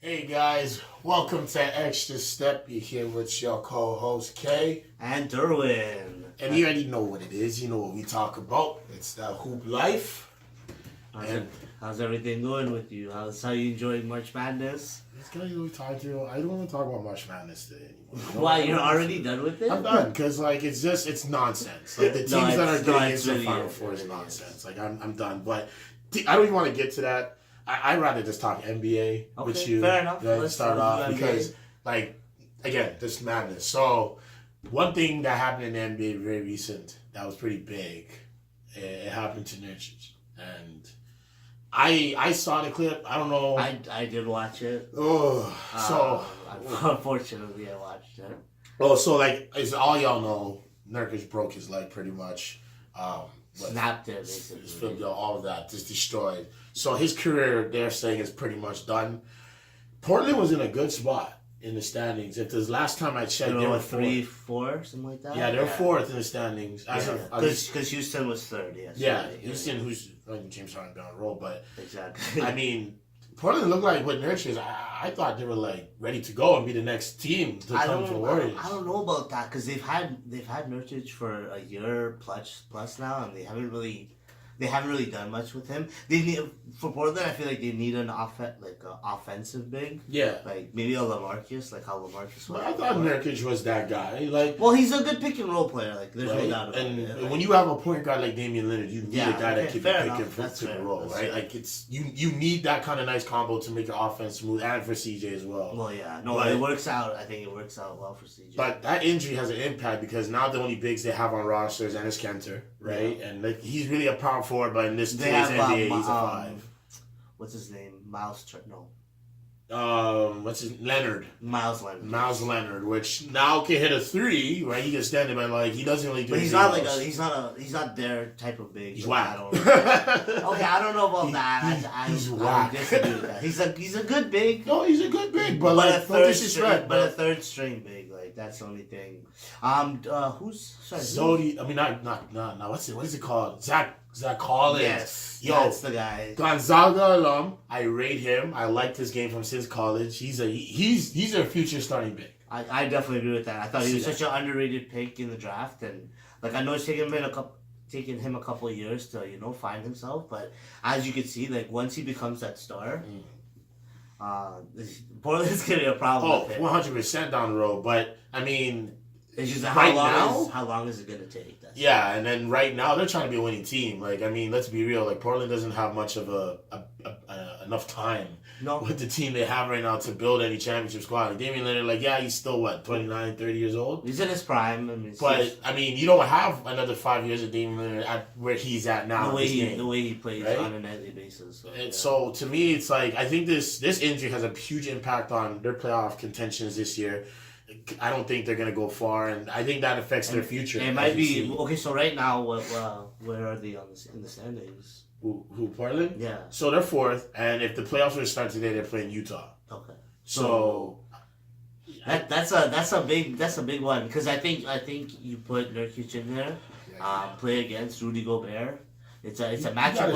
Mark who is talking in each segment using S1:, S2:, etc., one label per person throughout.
S1: Hey guys, welcome to Extra Step. You're here with your co-host Kay.
S2: And Derwin.
S1: And you already know what it is. You know what we talk about. It's the hoop life.
S2: How's everything going with you? How you enjoying March Madness?
S1: This guy you talk to, I don't want to talk about March Madness today anymore.
S2: Why, you're already done with it?
S1: I'm done, because it's nonsense. Like the teams that are getting into the Final Four is nonsense. Like I'm done. But I don't even want to get to that. I'd rather just talk NBA with you.
S2: Fair enough.
S1: Let's start off because, again, this madness. So, one thing that happened in the NBA very recent that was pretty big, it happened to Nurkić. And I saw the clip. I don't know.
S2: I did watch it.
S1: Unfortunately,
S2: I watched it.
S1: As all y'all know, Nurkić broke his leg pretty much.
S2: Snapped it, basically.
S1: All of that, just destroyed. So his career, they're saying, is pretty much done. Portland was in a good spot in the standings. If this last time I checked, they were
S2: 3-4, something like that.
S1: Yeah, they're fourth in the standings.
S2: Because Houston was third.
S1: Houston, who's James Harden on a roll, but
S2: exactly.
S1: I mean, Portland looked like with Nurkić. I thought they were ready to go and be the next team to come to the Warriors.
S2: I don't know about that because they've had Nurkić for a year plus now, and they haven't really done much with him. They need for Portland. I feel like they need an offensive big.
S1: Yeah,
S2: like maybe a LaMarcus, like how LaMarcus was.
S1: But I thought Nurkić was that guy.
S2: Well, he's a good pick and roll player. Like there's no doubt about it.
S1: And when you have a point guard like Damian Lillard, you need a guy that can pick and roll, right?
S2: Fair.
S1: Like you need that kind of nice combo to make your offense smooth, and for CJ as well.
S2: Well, yeah, no, it works out. I think it works out well for CJ.
S1: But that injury has an impact because now the only bigs they have on roster is Enes Kanter, right? Yeah. And he's really a power forward, but in this today's NBA, he's a 5.
S2: What's his name?
S1: Leonard.
S2: Miles Leonard.
S1: Miles Leonard, which now can hit a 3, right? He can stand it, but he doesn't really do.
S2: But he's not their type of big.
S1: He's whack.
S2: I don't know about that.
S1: He's whack.
S2: He's a good big.
S1: No, he's a good big, but
S2: a third string big. Like that's the only thing. Who's
S1: Zodi? I mean, not. What is it called? Zach Collins.
S2: Yes, that's the guy.
S1: Gonzaga alum. I rate him. I liked his game from since college. He's a future starting big.
S2: I definitely agree with that. I thought he was such an underrated pick in the draft, and I know it's taken him a couple of years to find himself. But as you can see, once he becomes that star, Portland's gonna be a problem.
S1: 100% down the road. But I mean.
S2: It's just how long is it going to take?
S1: And then right now they're trying to be a winning team. Let's be real. Portland doesn't have much of enough time with the team they have right now to build any championship squad. Damian Lillard, he's still 29, 30 years old.
S2: He's in his prime.
S1: You don't have another 5 years of Damian Lillard at where he's at now.
S2: The way he plays on a nightly basis.
S1: So to me, it's I think this injury has a huge impact on their playoff contentions this year. I don't think they're gonna go far, and I think that affects their future.
S2: It might be okay. So right now, where are they in the standings?
S1: Who Portland?
S2: Yeah.
S1: So they're 4th, and if the playoffs were to start today, they're playing Utah.
S2: Okay.
S1: So
S2: that's a big one because I think you put Nurkić in there, play against Rudy Gobert. It's a matchup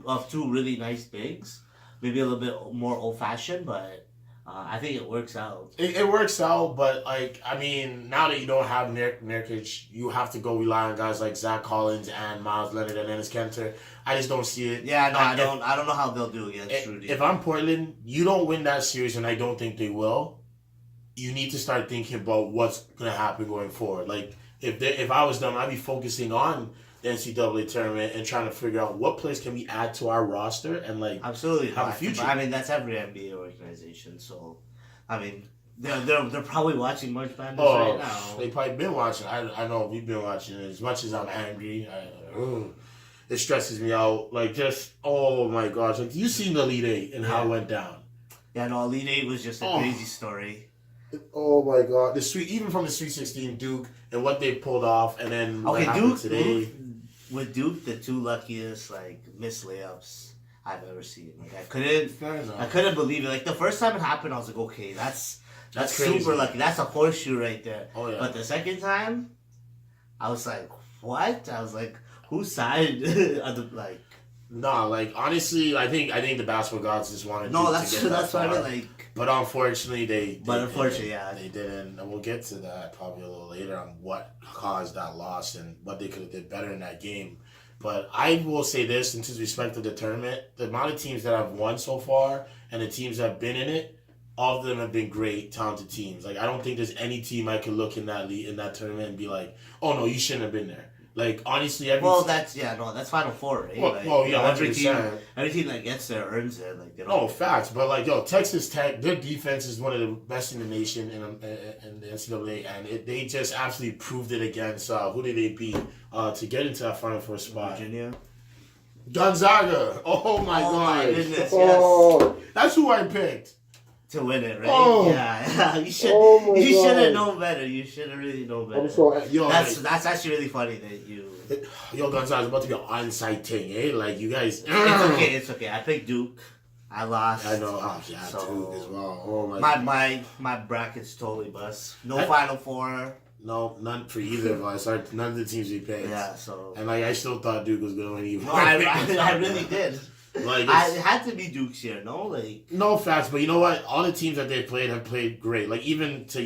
S2: of two really nice bigs, maybe a little bit more old fashioned, but. I think it works out.
S1: It works out, but now that you don't have Nurkić, you have to go rely on guys like Zach Collins and Miles Leonard and Enes Kanter. I just don't see it.
S2: Yeah, no, I don't know how they'll do against Rudy.
S1: If I'm Portland, you don't win that series, and I don't think they will. You need to start thinking about what's gonna happen going forward. If I was them, I'd be focusing on the NCAA tournament and trying to figure out what players can we add to our roster and
S2: absolutely
S1: have a future.
S2: That's every NBA organization. So, they're probably watching March Madness right now.
S1: They probably been watching. I know we've been watching it. As much as I'm angry, it stresses me out. Oh my gosh! You seen the Elite 8 and how it went down?
S2: Yeah, no, Elite 8 was just a crazy story.
S1: Oh my god! Even from the Sweet 16, Duke and what they pulled off, and then what happened today.
S2: With Duke, the 2 luckiest missed layups I've ever seen. I couldn't believe it. The first time it happened, I was like, okay, that's super lucky. That's a horseshoe right there.
S1: Oh yeah.
S2: But the second time, I was like, what? I was like, whose side?
S1: No, like honestly, I think the basketball gods just wanted
S2: No,
S1: to
S2: that's
S1: get that
S2: that's what I
S1: far.
S2: mean. Like,
S1: But unfortunately,
S2: yeah,
S1: they didn't. And we'll get to that probably a little later on what caused that loss and what they could have did better in that game. But I will say this, in respect to the tournament, the amount of teams that have won so far and the teams that have been in it, all of them have been great, talented teams. Like I don't think there's any team I could look in that in that tournament and be like, oh no, you shouldn't have been there. Like honestly,
S2: that's Final Four, right?
S1: Well, yeah,
S2: every team that gets there earns it. Like
S1: facts. But like Texas Tech, their defense is one of the best in the nation in the NCAA, and they just absolutely proved it against who did they beat to get into that Final Four spot?
S2: Virginia.
S1: Gonzaga. Oh my god!
S2: My goodness!
S1: Oh, yes. That's who I picked.
S2: To win it, right?
S1: Oh.
S2: Yeah. You should have known better. You should have really known better.
S1: I'm sorry.
S2: That's actually really funny that you.
S1: Gonzaga's about to be an onside thing, eh? Like you guys.
S2: It's okay. I picked Duke. I lost.
S1: I know. Oh yeah, so, Duke as well. Oh
S2: my bracket's totally bust. No Final Four.
S1: No, none for either of us. None of the teams we picked.
S2: Yeah. So.
S1: And like I still thought Duke was going to win even.
S2: No, I really did.
S1: Like
S2: it had to be Duke's here, no? Like
S1: no facts, but you know what? All the teams that they played have played great. Like even to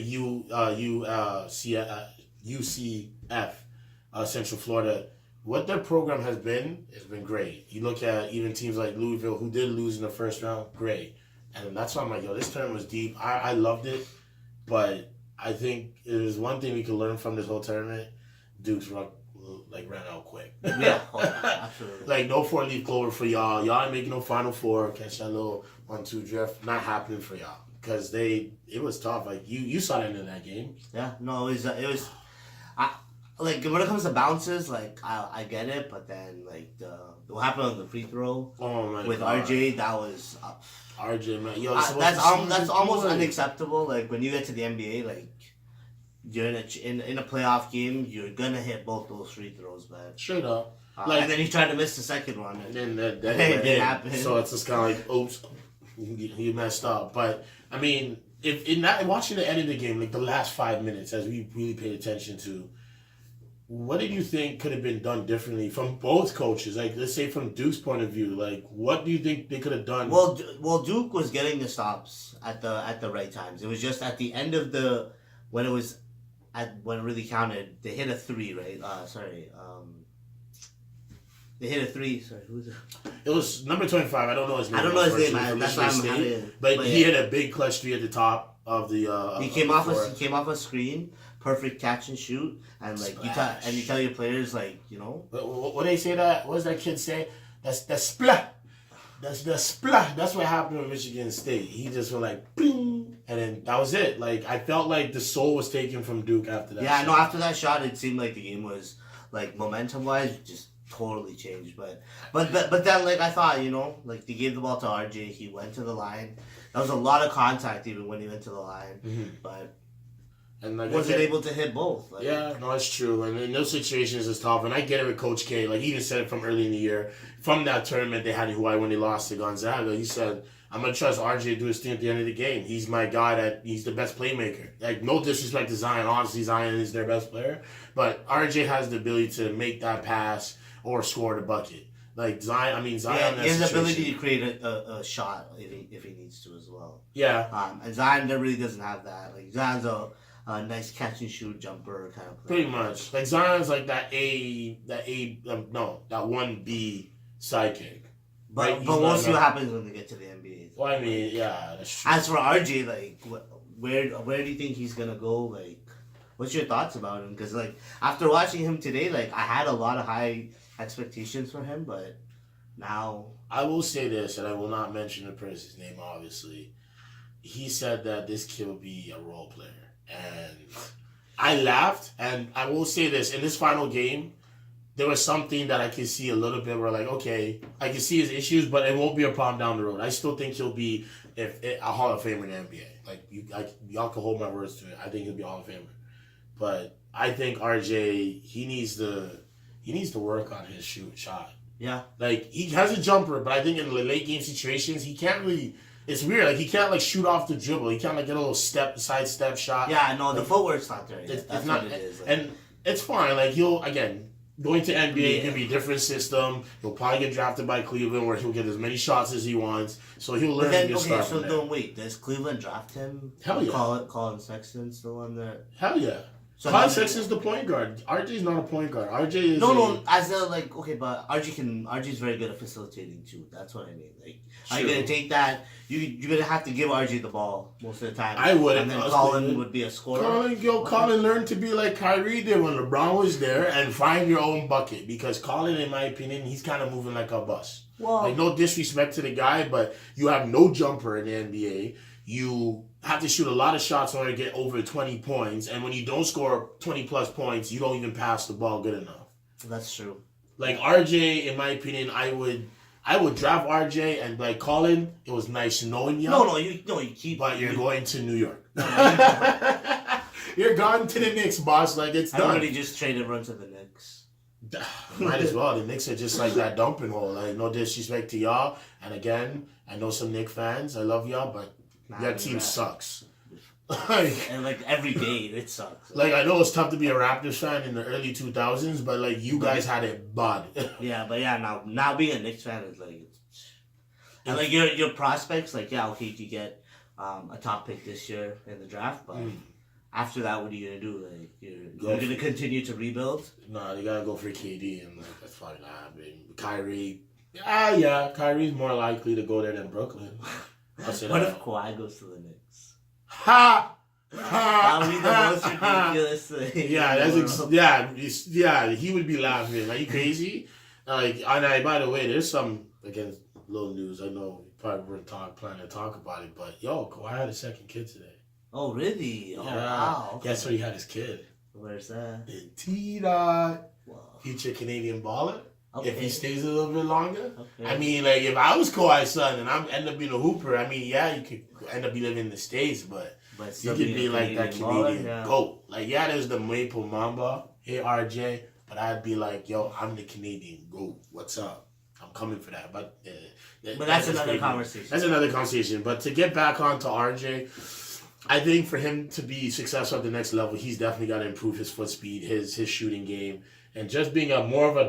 S1: UCF, Central Florida, what their program has been great. You look at even teams like Louisville, who did lose in the first round, great. And that's why I'm like, this tournament was deep. I loved it, but I think there's one thing we can learn from this whole tournament. Duke's ran out quick.
S2: Yeah, absolutely.
S1: Like no 4-leaf clover for y'all. Y'all ain't making no Final Four. Catch that little 1-2 drift. Not happening for y'all because it was tough. Like you saw that in that game.
S2: Yeah, no, it was. Like when it comes to bounces, like I get it, but then like what happened on the free throw with God. RJ, that was
S1: RJ, man. Yo,
S2: that's almost unacceptable. Like when you get to the NBA, like. You're in a playoff game, you're gonna hit both those free throws, man.
S1: Straight up.
S2: And then he tried to miss the second one.
S1: And then that didn't happen. So it's just kind of like, oops, you messed up. But, I mean, watching the end of the game, like the last 5 minutes, as we really paid attention to, what did you think could have been done differently from both coaches? Like, let's say from Duke's point of view, like, what do you think they could have done?
S2: Well, Duke was getting the stops at the right times. It was just at the end of when it really counted, they hit a 3, right? They hit a 3. Sorry, who was it?
S1: It was number 25. I don't know his name.
S2: I don't know his name. That's why I'm having.
S1: But he hit a big clutch 3 at the top of the.
S2: He came off a screen, perfect catch and shoot, and like you tell your players like
S1: What they say that? What does that kid say? That's splat. That's the splat. That's what happened with Michigan State. He just went like, bing, and then that was it. Like I felt like the soul was taken from Duke after that.
S2: Yeah, no. After that shot, it seemed like the game was like momentum-wise just totally changed. But then like I thought, like they gave the ball to RJ. He went to the line. That was a lot of contact even when he went to the line, but. And like wasn't able to hit both. Like,
S1: yeah, no, that's true. And in those situations, it's tough. And I get it with Coach K. Like, he even said it from early in the year. From that tournament they had in Hawaii when they lost to Gonzaga, he said, I'm going to trust RJ to do his thing at the end of the game. He's my guy he's the best playmaker. Like, no disrespect to Zion. Honestly, Zion is their best player. But RJ has the ability to make that pass or score the bucket. Like, Zion,
S2: he has the ability to create a shot if he needs to as well.
S1: Yeah.
S2: And Zion really doesn't have that. Like, Zion's a nice catch and shoot jumper kind of player.
S1: Pretty much. Like Zion's like that 1B sidekick.
S2: But we'll see what happens when they get to the NBA.
S1: Well, I mean, yeah, that's true.
S2: As for RJ, like, where do you think he's gonna go? Like, what's your thoughts about him? Because like after watching him today, like I had a lot of high expectations for him, but now
S1: I will say this, and I will not mention the person's name. Obviously, he said that this kid will be a role player. And I laughed, and I will say this, in this final game, there was something that I could see a little bit where, like, okay, I can see his issues, but it won't be a problem down the road. I still think he'll be a Hall of Famer in the NBA. Like, y'all can hold my words to it. I think he'll be a Hall of Famer. But I think RJ, he needs to work on his shot.
S2: Yeah.
S1: Like, he has a jumper, but I think in the late game situations, he can't really... It's weird. Like, he can't, like, shoot off the dribble. He can't, like, get a little side step shot.
S2: Yeah, no, the footwork's not there yet.
S1: That's what it is. Like. And it's fine. Like, he'll, again, Going to NBA can be a different system. He'll probably get drafted by Cleveland, where he'll get as many shots as he wants. So he'll learn to start.
S2: So don't wait. Does Cleveland draft him?
S1: Hell yeah.
S2: Colin Sexton's still on there.
S1: Hell yeah. So Colin Sexton's the point guard. RJ's not a point guard. RJ is
S2: RJ's very good at facilitating too. That's what I mean. Like, are you gonna take that? You're gonna have to give RJ the ball most of the time.
S1: I would.
S2: And then Colin would be a scorer.
S1: Colin learned to be like Kyrie did when LeBron was there and find your own bucket. Because Colin, in my opinion, he's kind of moving like a bus.
S2: Well,
S1: like, no disrespect to the guy, but you have no jumper in the NBA. You have to shoot a lot of shots in order to get over 20 points. And when you don't score 20 plus points, you don't even pass the ball good enough.
S2: That's true.
S1: Like RJ, in my opinion, I would draft RJ and like Colin. It was nice knowing you.
S2: No, you keep.
S1: But you're going to New York. You're gone to the Knicks, boss. Like, it's done.
S2: Everybody just traded run to the Knicks.
S1: Might as well. The Knicks are just like that dumping hole. Like, no disrespect to y'all. And again, I know some Knicks fans. I love y'all, but your team sucks.
S2: And like every day it sucks.
S1: Like, I know it's tough to be a Raptors fan in the early 2000s, but like you guys had it bad.
S2: Now being a Knicks fan is like, and like your prospects, like you could get a top pick this year in the draft, but after that, what are you gonna do? Like you're gonna continue to rebuild?
S1: No, you gotta go for KD, and like that's probably not happening. Kyrie, Kyrie's more likely to go there than Brooklyn.
S2: What if Kawhi goes to the Knicks?
S1: Ha!
S2: That would be the most ridiculous thing.
S1: Yeah, he would be laughing. Are you crazy? Like, by the way, there's some, again, little news. I know you probably weren't planning to talk about it, but Kawhi had a second kid today.
S2: Oh, really? Oh,
S1: yeah.
S2: Wow. Okay.
S1: Guess where he had his kid?
S2: Where's that?
S1: In T-Dot.
S2: Wow.
S1: Future Canadian baller.
S2: Okay.
S1: If he stays a little bit longer.
S2: Okay.
S1: I mean, like, if I was Kawhi's son and I end up being a hooper, I mean, you could end up living in the States, but you could be like that Canadian GOAT. Like, there's the Maple Mamba. Hey, RJ. But I'd be like, I'm the Canadian GOAT. What's up? I'm coming for that. But
S2: that's another conversation.
S1: That's another conversation. But to get back onto RJ, I think for him to be successful at the next level, he's definitely got to improve his foot speed, his shooting game, and just being more of a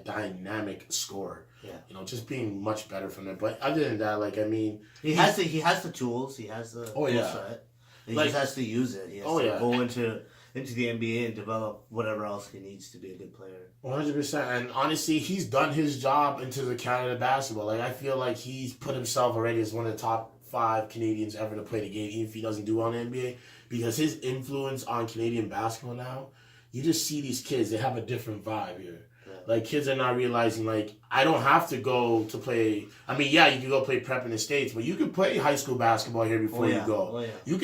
S1: dynamic scorer. Yeah. Just being much better from it. But other than that, like, I mean,
S2: he has the tools. He has the tool set. He just has to use it. He has to go into the NBA and develop whatever else he needs to be a good player.
S1: 100%. And honestly, he's done his job into the Canada basketball. Like, I feel like he's put himself already as one of the top 5 Canadians ever to play the game, even if he doesn't do well in the NBA, because his influence on Canadian basketball now, you just see these kids, they have a different vibe here. Yeah. Like, kids are not realizing, like, I don't have to go to play. I mean, you can go play prep in the States, but you can play high school basketball here before you go.
S2: Oh, yeah.
S1: You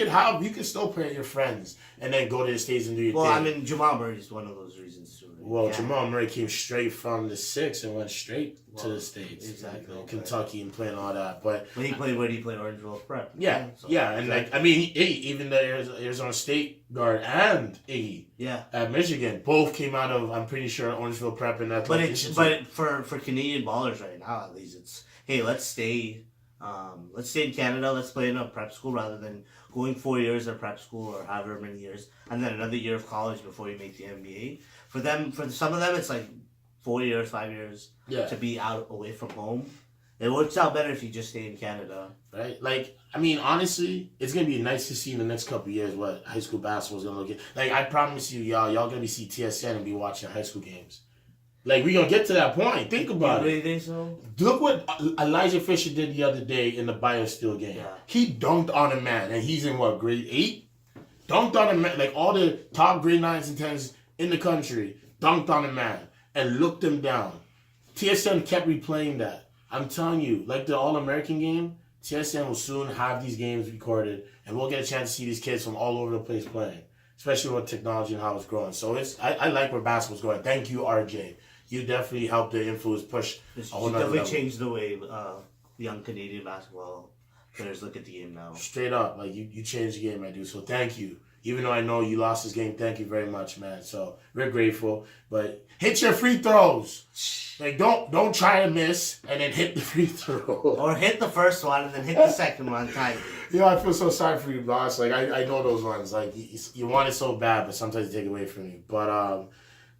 S1: can still play with your friends and then go to the States and do your thing.
S2: Well, I mean, Jamal Murray is one of those reasons too. Right?
S1: Well, Jamal Murray came straight from the 6 and went straight to the States.
S2: Exactly.
S1: Kentucky and playing all that. But
S2: he played, where did he play? Orangeville Prep.
S1: Yeah. And like, I mean, even the Arizona State guard and Iggy at Michigan both came out of, I'm pretty sure, Orangeville Prep and that.
S2: But for Canadian ballers right now, at least, it's, hey, let's stay in Canada, let's play in a prep school rather than going 4 years of prep school or however many years and then another year of college before you make the NBA. For some of them, it's like 4 years, 5 years to be out away from home. It works out better if you just stay in Canada.
S1: Right? Like, I mean, honestly, it's going to be nice to see in the next couple of years what high school basketball is going to look like. Like, I promise you, y'all going to be see TSN and be watching high school games. Like, we're going to get to that point. Think about it.
S2: You really think so?
S1: Look what Elijah Fisher did the other day in the BioSteel game. Yeah. He dunked on a man, and he's in, what, grade 8? Dunked on a man. Like, all the top grade 9s and 10s in the country dunked on a man and looked him down. TSN kept replaying that. I'm telling you, like the All-American game, TSN will soon have these games recorded, and we'll get a chance to see these kids from all over the place playing, especially with technology and how it's growing. So I like where basketball's going. Thank you, RJ. You definitely helped the influence push a whole nother level.
S2: You definitely changed the way young Canadian basketball players look at the game now.
S1: Straight up. Like, you changed the game, I do. So thank you. Even though I know you lost this game, thank you very much, man. So we're grateful. But hit your free throws. Like, don't try to miss and then hit the free throw.
S2: Or hit the first one and then hit the second one. Time.
S1: I feel so sorry for you, boss. Like, I know those ones. Like, you want it so bad, but sometimes you take it away from you. But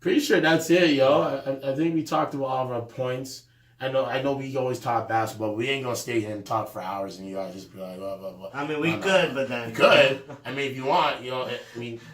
S1: Pretty sure that's it, yo. I think we talked about all of our points. I know we always talk basketball. We ain't gonna stay here and talk for hours, and you guys just be like, blah blah blah.
S2: I mean, we could, but then
S1: we could. I mean, if you want,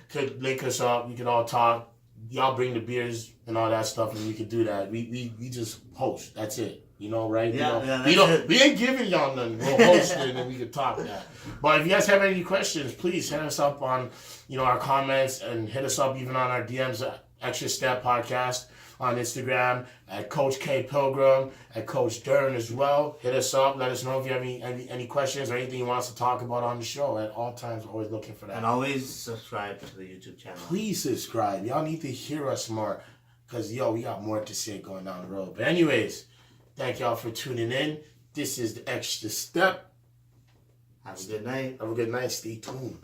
S1: could link us up. We could all talk. Y'all bring the beers and all that stuff, and we could do that. We just host. That's it. Right?
S2: Yeah,
S1: we ain't giving y'all nothing. We'll host it, and we can talk that. But if you guys have any questions, please hit us up on our comments, and hit us up even on our DMs. Extra Step Podcast on Instagram, at Coach K Pilgrim, at Coach Dern as well. Hit us up. Let us know if you have any questions or anything you want us to talk about on the show. At all times, always looking for that.
S2: And always subscribe to the YouTube channel.
S1: Please subscribe. Y'all need to hear us more, because, we got more to say going down the road. But anyways, thank y'all for tuning in. This is the Extra Step.
S2: Have a good night.
S1: Have a good night. Stay tuned.